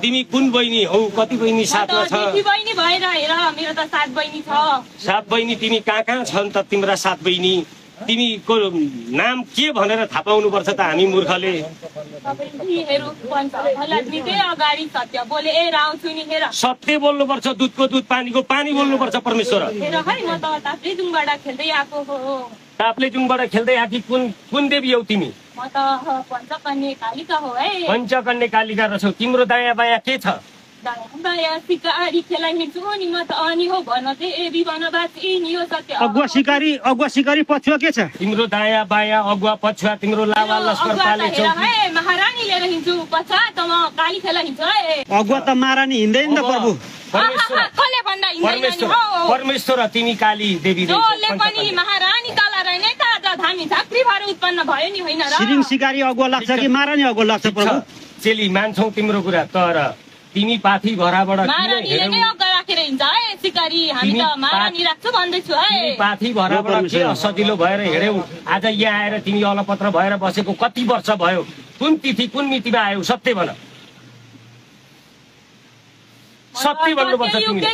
तिमी कुन बहिनी हौ कति बहिनी साथमा छ बहिनी भएर हेर मेरो त 7 बहिनी छ 7 बहिनी तिमी कहाँ छन् त तिम्रा 7 बहिनी तिमीको नाम के भनेर थाहा पाउनु पर्छ त हामी मूर्खले सत्य बोल्नु पर्छ दुधको दुध पानीको पानी बोल्नु पर्छ परमेश्वर ताप्लेजुङबाट खेल्दै आकी कुन देवी हौ तिमी म त पञ्चकन्या कालिका हो है पञ्चकन्या कालिका रहेछौ तिम्रो दायाँ बायाँ के छ अगुवा सिकारी पछुवा के छ तिम्रो दायाँ बायाँ अगुवा पछुवा तिम्रो लावा लस्कर पालेछौ महारानी लिएर हिँड्छु पछुवा त म काली खेला हिँड्छु है अगुवा त महारानी हिँड्दैन त प्रभु परमेश्वर तिमी काली देवी पनि महारानी तल रहेन त धामी झाँक्री भएर उत्पन्न भयो नि होइन र सिरिङ सिकारी अगुवा लाग्छ कि महारानी अगुवा लाग्छ प्रभु चेली मान्छौ तिम्रो कुरा तर तिमी पाथी भराबाट पाथी भराबाट के सजिलो भएर हिँड्यौ आज यहाँ आएर तिमी अलपत्र भएर बसेको कति वर्ष भयो कुन तिथि कुन मितिमा आयौ सत्य भन सत्य भन्नुपर्छ तिमीले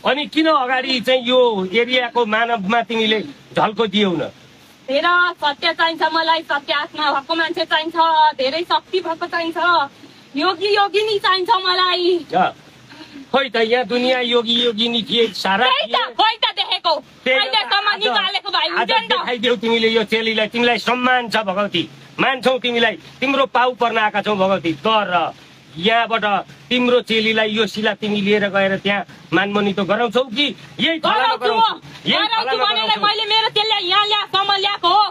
अनि किन अगाडि चाहिँ यो एरियाको मानवमा तिमीले झल्को दियौ न धेरै सत्य चाहिन्छ मलाई सत्य आत्मा भएको मान्छे चाहिन्छ धेरै शक्ति भएको चाहिन्छ योगी योगिनी चाहिन्छ मलाई खोइ त यहाँ दुनियाँ योगी योगिनी थिए सारा देखेको देखाइदेऊ तिमीले यो चेलीलाई तिमीलाई सम्मान छ भगवती मान्छौ तिमीलाई तिम्रो पाउ पर्न आएका छौ भगवती तर यहाँबाट तिम्रो चेलीलाई यो शिला तिमी लिएर गएर त्यहाँ मानमनी त गराउँछौ कि यही थलामा गराउँछौ मैले मेरो चेलीलाई यहाँ ल्यासम्म ल्याएको हो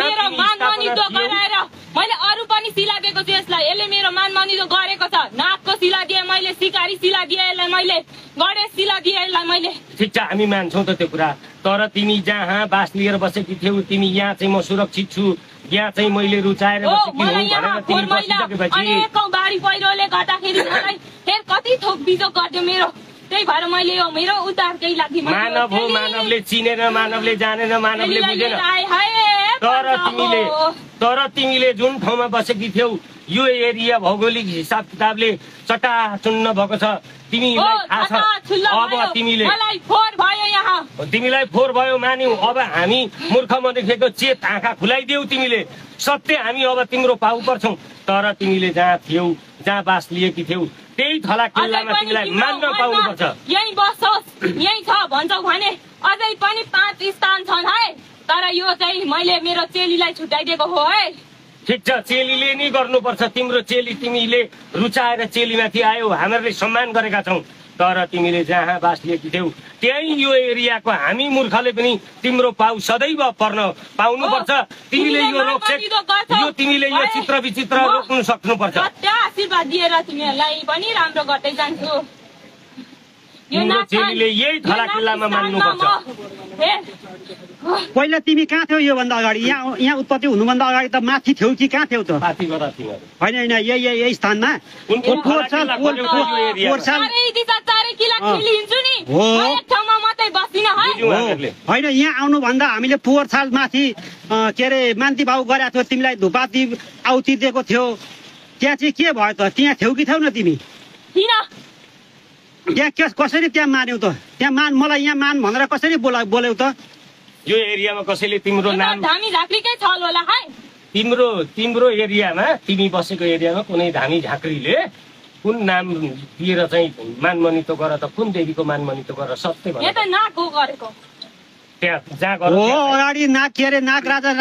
मेरो मानमनी त गराएर मैले अरु पनि शिला दिएको छु यसलाई यसले मेरो मानमनी त गरेको छ नागको शिला दिए मैले सिकारी शिला दिए यसलाई मैले गणेश शिला दिए यसलाई मैले ठिक छ हामी मान्छौँ त त्यो कुरा तर तिमी जहाँ बास लिएर बसेकी थियौ तिमी यहाँ चाहिँ म सुरक्षित छु यहाँ चाहिँ मैले रुचाएर बसेकी हुँ भनेर तिमी बसिसकेपछि अनेकौं बाढी पहिरोले गर्दाखेरि मलाई फेरि कति थोक बिजोग गर्यो मेरो त्यही भएर मैले यो मेरो उद्धारकै लागि मानव हो मानवले चिनेन मानवले जानेन मानवले बुझेन तर तिमीले जुन ठाउँमा बसेकी थियौ यो एरिया भौगोलिक हिसाब किताबले चटाचुन्न भएको छ तिमीलाई थाहा छ अब तिमीलाई फोहोर भयो मान्यौ अब हामी मूर्ख मदेखेको चेत आँखा खुलाइदेऊ तिमीले सत्य हामी अब तिम्रो पाउ पर्छौ तर तिमीले जहाँ थियौ जहाँ बास लिएकी थियौ त्यही थला किल्लामा तिमीलाई मान्न पाउनुपर्छ यही बसोस् यही छ भन्छौ भने अझै पनि 5 स्थान छन् है तर यो चाहिँ मैले मेरो चेलीलाई छुट्याइदिएको हो है ठिक छ चेलीले नि गर्नुपर्छ तिम्रो चेली तिमीले रुचाएर चेलीमाथि आयौ हामीहरूले सम्मान गरेका छौँ तर तिमीले जहाँ बास लिएकी थियौ त्यही यो एरियाको हामी मूर्खले पनि तिम्रो पाउ सदैव पर्न पाउनुपर्छ तिमीले यो रोकसेक यो तिमीले यो चित्र विचित्र रोक्नु सक्नुपर्छ आशीर्वाद दिएर तिमीहरूलाई पनि राम्रो गर्दै जान्छु तिम्रो चेलीले यही थला किल्लामा मान्नुपर्छ पहिला तिमी कहाँ थियौ योभन्दा अगाडि यहाँ उत्पत्ति हुनुभन्दा अगाडि त माथि थियौ कि कहाँ थियौ त होइन होइन यही स्थानमा होइन यहाँ आउनुभन्दा हामीले पोहोर साल माथि के अरे मान्ती भाउ गरेको थियो तिमीलाई धुपाती आउती दिएको थियो त्यहाँ चाहिँ के भयो त त्यहाँ थियौ कि थियौ न तिमी त्यहाँ कसरी त्यहाँ मान्यौ त त्यहाँ मलाई यहाँ मान भनेर कसरी बोल्यौ त यो एरियामा कसैले तिम्रो नाम धामी झाँक्रीकै छल होला है तिम्रो एरियामा तिमी बसेको एरियामा कुनै धामी झाँक्रीले कुन नाम दिएर चाहिँ मानमनितो गर त कुन देवीको मानमनितो गर सत्य भन्छ यहाँ त नाग हो गरेको त्यहाँ जहाँ गर हो अगाडि नाग के अरे नाग राजा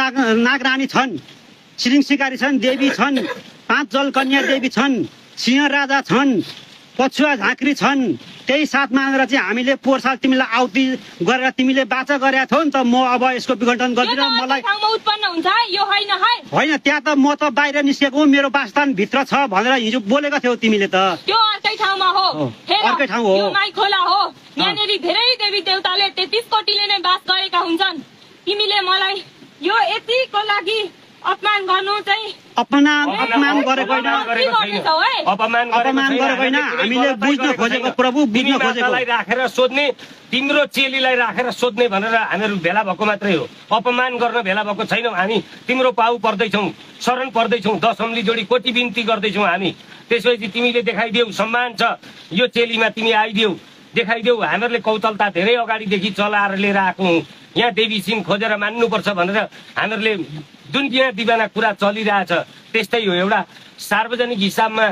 नाग रानी छन् सिरिङ सिकारी छन् देवी छन् 5 जल कन्या देवी छन् सिंह राजा छन् पछुवा झाँक्री छन् त्यही साथ मानेर चाहिँ हामीले पोहोर साल तिमीलाई आउती गरेर तिमीले बाचा गरेका थियौ नि त म अब यसको विघटन गर्दिन मलाई उत्पन्न हुन्छ यो हैन है होइन त्यहाँ त म त बाहिर निस्केको मेरो वासस्थान भित्र छ भनेर हिजो बोलेको थियौ तिमीले त त्यो अर्कै ठाउँमा हो अर्कै ठाउँ हो यो माई खोला हो यहाँनेरि धेरै देवी देवताले 33 कोटीले नै बास गरेका हुन्छन् तिमीले मलाई यो यतिको लागि अपमान गर्नु चाहिँ अपमान गरेको होइन, अपमान गरेको होइन। हामीले बुझ्न खोजेको प्रभु बुझ्न खोजेको राखेर सोध्ने, तिम्रो चेलीलाई राखेर सोध्ने भनेर हामीहरू भेला भएको मात्रै हो। अपमान गर्न भेला भएको छैनौँ हामी। तिम्रो पाउ पर्दैछौँ, शरण पर्दैछौँ, 10 औँली जोडी कोटी बिन्ती गर्दैछौँ हामी। त्यसपछि तिमीले देखाइदेऊ, सम्मान छ यो चेलीमा, तिमी आइदेऊ, देखाइदेऊ। हामीहरूले कौतलता धेरै अगाडिदेखि चलाएर लिएर आएको हौँ। यहाँ देवी सिंह खोजेर मान्नुपर्छ भनेर हामीहरूले दुनियाँ दिवाना कुरा चलिरहेछ। त्यस्तै हो, एउटा सार्वजनिक हिसाबमा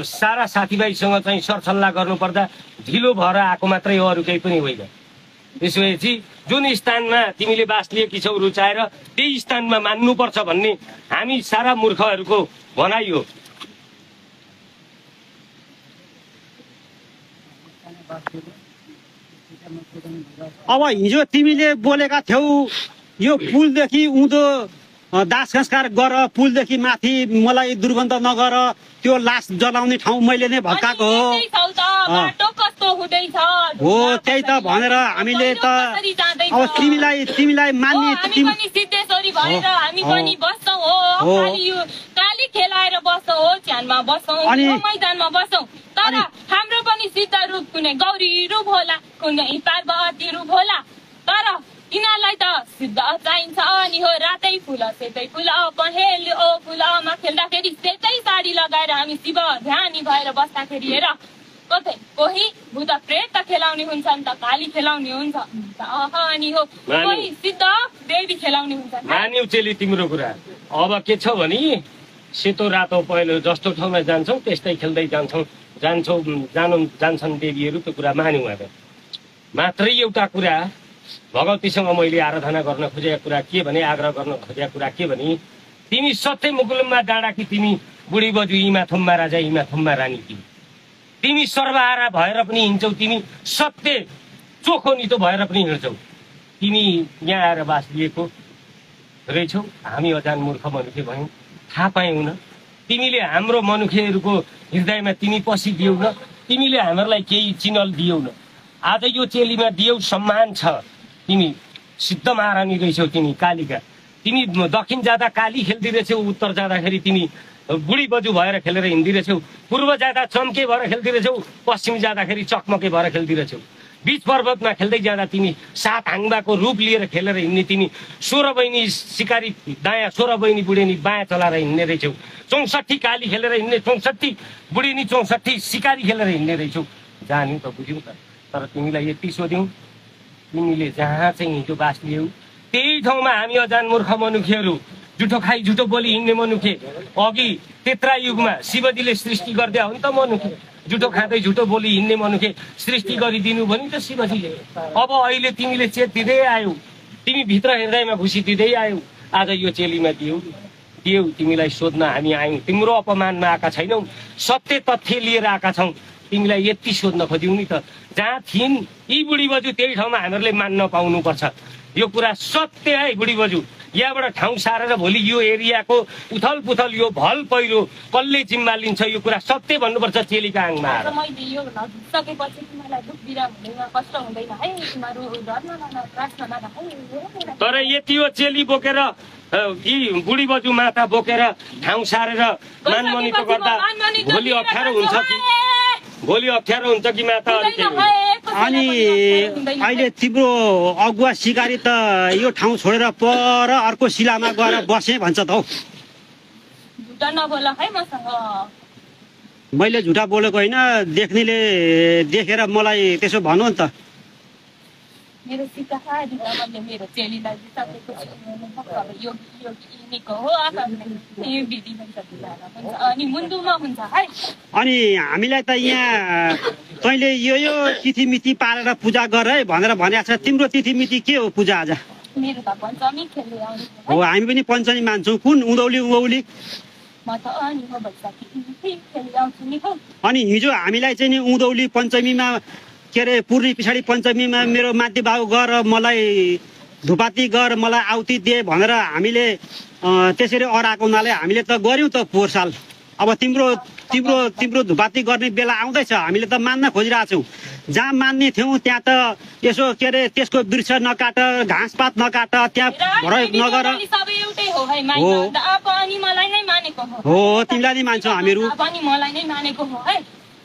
सारा साथीभाइसँग चाहिँ सरसल्लाह गर्नुपर्दा ढिलो भएर आएको मात्रै हो, अरू केही पनि होइन। त्यसपछि जुन स्थानमा तिमीले बास लिएकी छौ रुचाएर, त्यही स्थानमा मान्नुपर्छ भन्ने हामी सारा मूर्खहरूको भनाइ हो। अब हिजो तिमीले बोलेका थियौ यो पुलदेखि उँधो दाह संस्कार गर, पुलदेखि माथि मलाई दुर्गन्ध नगर, त्यो लास जलाउने ठाउँ मैले नै भत्काएको हो। हो त्यही त भनेर हामीले त अब तिमीलाई मान्ने सिद्धेश्वरी भएर हामी पनि बस्छौँ हो, काली खेलाएर बस्छौँ हो, च्यानमा बस्छौँ, मैदानमा बस्छौँ। तर हाम्रो पनि सिद्ध रूप कुनै गौरी रूप होला, कुनै पार्वती रूप होला। तर यिनीहरूलाई त सिद्ध चाहिन्छ नि हो। रातै फुल सेतै फुल पहेँलो ओ फुलमा खेल्दाखेरि सेतै साडी लगाएर हामी शिव ध्यानी भएर बस्दाखेरि हेर, कतै कोही भूत प्रेत खेलाउने हुन्छन् त काली खेलाउने हुन्छ अनि हो, कोही सिद्ध देवी खेलाउने हुन्छ। मान्यौ चेली तिम्रो कुरा। अब के छ भने सेतो रातो पहेँलो जस्तो ठाउँमा जान्छौँ त्यस्तै खेल्दै जान्छन् देवीहरू, त्यो कुरा मान्यौँ हामी। मात्रै एउटा कुरा भगवतीसँग मैले आराधना गर्न खोजेको कुरा के भने, आग्रह गर्न खोजेको कुरा के भने, तिमी सत्य मुकुलममा डाँडा कि तिमी बुढी बजु इमा थुम्बा राजा इमा थुम्बा रानी, तिमी सर्वहारा भएर पनि हिँड्छौ, तिमी सत्य चोखो नितो भएर पनि हिँड्छौ। तिमी यहाँ आएर बास लिएको रहेछौ, हामी अजान मूर्ख मनुखे भयौँ, थाहा पायौँ न। तिमीले हाम्रो मनुखेहरूको हृदयमा तिमी पसिदियौ न, तिमीले हामीहरूलाई केही चिनल दियौ न। आज यो चेलीमा दियौ, सम्मान छ। तिमी सिद्ध महारानी रहेछौ, तिमी कालीका। तिमी दक्षिण जाँदा काली खेल्दै रहेछौ, उत्तर जाँदाखेरि तिमी बुढी बजु भएर खेलेर हिँड्दै रहेछौ, पूर्व जाँदा चम्के भएर खेल्दै रहेछौ, पश्चिम जाँदाखेरि चकमके भएर खेल्दै रहेछौ। बीच पर्वतमा खेल्दै जाँदा तिमी 7 हाँगाको रूप लिएर खेलेर हिँड्ने, तिमी 16 बहिनी सिकारी दायाँ, 16 बहिनी बुढेनी बायाँ चलाएर हिँड्ने रहेछौ, 64 काली खेलेर हिँड्ने, 64 बुढेनी 64 सिकारी खेलेर हिँड्ने रहेछौ। जान्यौ त बुझ्यौ त। तर तिमीलाई यति सोध्यौँ, तिमीले जहाँ चाहिँ हिजो बास लियौ त्यही ठाउँमा हामी अजान मूर्ख मनुखेहरू, जुठो खाइ जुठो बोली हिँड्ने मनुखे, अघि तेत्रा युगमा शिवजीले सृष्टि गरिदिया हो नि त मनुखे, जुठो खाँदै झुटो बोली हिँड्ने मनुखे सृष्टि गरिदिनु भयो नि त शिवजीले। अब अहिले तिमीले चेत दिँदै आयौ, तिमी भित्र हृदयमा घुसी दिँदै आयौ, आज यो चेलीमा दियौ तिमीलाई सोध्न हामी आयौँ। तिम्रो अपमानमा आएका छैनौँ, सत्य तथ्य लिएर आएका छौँ। तिमीलाई यति सोध्न खोज्यौ नि त, जहाँ थिइन् यी बुढी बजु त्यही ठाउँमा हामीहरूले मान्न पाउनुपर्छ। यो कुरा सत्य है बुढी बजु। यहाँबाट ठाउँ सारेर भोलि यो एरियाको उथल पुथल, यो भल पहिरो कसले जिम्मा लिन्छ, यो कुरा सत्य भन्नुपर्छ चेलीका आङमा। तर यति हो, चेली बोकेर यी बुढी बजु माता बोकेर ठाउँ सारेर मानमनिको गर्दा भोलि अप्ठ्यारो हुन्छ कि, भोलि अप्ठ्यारो हुन्छ कि माता? अनि अहिले तिम्रो अगुवा सिकारी त यो ठाउँ छोडेर पर अर्को शिलामा गएर बसे भन्छ त हौ। मैले झुटा बोलेको होइन, देख्नेले देखेर मलाई त्यसो भन्नु नि त। मेरो सिक्का मेरो चेलीलाई अनि मुन्दुमा हुन्छ है। अनि हामीलाई त यहाँ तैँले यो तिथिमिति पारेर पूजा गर है भनेर भनेको छ। तिम्रो तिथिमिति के हो पूजा आज? मेरो त पञ्चमी खेल्दै आउने हो, हामी पनि पञ्चमी मान्छौँ। कुन उँधौली उँभौली? म त अनि हो बैशाखी खेल्दै आउँछु नि हो। अनि हिजो हामीलाई चाहिँ नि उँधौली पञ्चमीमा के अरे पूर्णी पछाडि पञ्चमीमा मेरो माथि बाउ गर, मलाई धुपाती गर, मलाई आउती दे भनेर हामीले त्यसरी अराएको हुनाले हामीले त गऱ्यौँ त पोहोर साल। अब तिम्रो तिम्रो धुपाती गर्ने बेला आउँदैछ। हामीले त मान्न खोजिरहेछौँ। जहाँ मान्ने थियौँ त्यहाँ त यसो के अरे त्यसको वृक्ष नकाट, घाँसपात नकाट, त्यहाँ प्रयोग नगर। सबै एउटै हो है माइला। अब अनि मलाई नै मानेको हो। हो तिमीलाई नै मान्छौ हामीहरू। अब अनि मलाई नै मानेको हो है।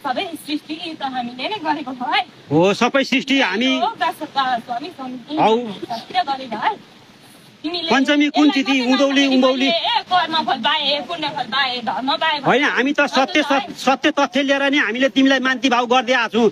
सबै सृष्टि त हामीले नै गरेको हो है। हो सबै सृष्टि हामी। पञ्चमी कुन तिथि उँधौली होइन हामी त सत्य तथ्य लिएर नि हामीले तिमीलाई मान्ति भाव गर्दै आएको छौँ।